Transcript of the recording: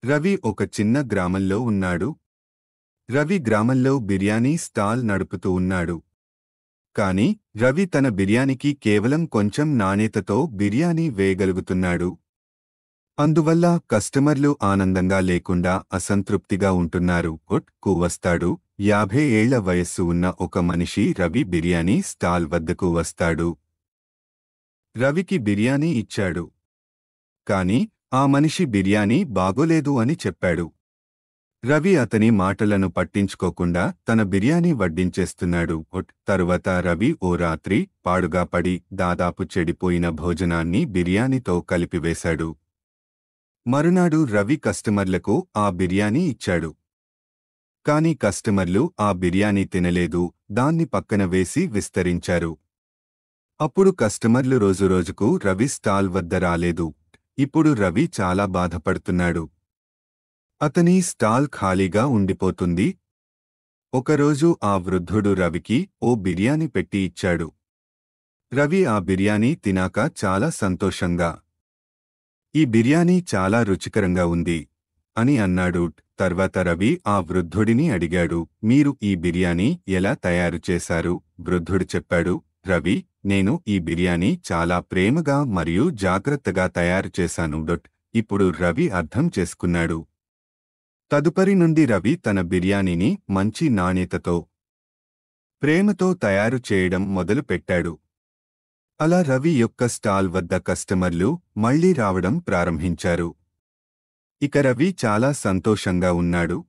రవి ఒక చిన్న గ్రామంలో ఉన్నాడు. రవి గ్రామంలో బిర్యానీ స్టాల్ నడుపుతూ ఉన్నాడు. కాని రవి తన బిర్యానీకి కేవలం కొంచెం నాణ్యతతో బిర్యానీ వేయగలుగుతున్నాడు. అందువల్ల కస్టమర్లు ఆనందంగా లేకుండా అసంతృప్తిగా ఉంటున్నారు. కు వస్తాడు. 50 ఏళ్ల వయస్సు ఉన్న ఒక మనిషి రవి బిర్యానీ స్టాల్ వద్దకు వస్తాడు. రవికి బిర్యానీ ఇచ్చాడు. కాని ఆ మనిషి బిర్యానీ బాగోలేదు అని చెప్పాడు. రవి అతని మాటలను పట్టించుకోకుండా తన బిర్యానీ వడ్డించేస్తున్నాడు. తరువాత రవి ఓ రాత్రి పాడుగా పడి దాదాపు చెడిపోయిన భోజనాన్ని బిర్యానీతో కలిపివేశాడు. మరునాడు రవి కస్టమర్లకు ఆ బిర్యానీ ఇచ్చాడు. కాని కస్టమర్లు ఆ బిర్యానీ తినలేదు, దాన్ని పక్కన వేసి విస్తరించారు. అప్పుడు కస్టమర్లు రోజురోజుకు రవి స్టాల్ వద్ద రాలేదు. ఇప్పుడు రవి చాలా బాధపడుతున్నాడు. అతని స్టాల్ ఖాళీగా ఉండిపోతుంది. ఒకరోజు ఆ వృద్ధుడు రవికి ఓ బిర్యానీ పెట్టి ఇచ్చాడు. రవి ఆ బిర్యానీ తినాక చాలా సంతోషంగా, "ఈ బిర్యానీ చాలా రుచికరంగా ఉంది" అని అన్నాడు. తర్వాత రవి ఆ వృద్ధుడిని అడిగాడు, "మీరు ఈ బిర్యానీ ఎలా తయారు చేశారు?" వృద్ధుడు చెప్పాడు, "రవి, నేను ఈ బిర్యానీ చాలా ప్రేమగా మరియు జాగ్రత్తగా తయారు చేశాను." ఇప్పుడు రవి అర్థం చేసుకున్నాడు. తదుపరి నుండి రవి తన బిర్యానీని మంచి నాణ్యతతో, ప్రేమతో తయారు చేయడం మొదలుపెట్టాడు. అలా రవి యొక్క స్టాల్ వద్ద కస్టమర్లు మళ్లీ రావడం ప్రారంభించారు. ఇక రవి చాలా సంతోషంగా ఉన్నాడు.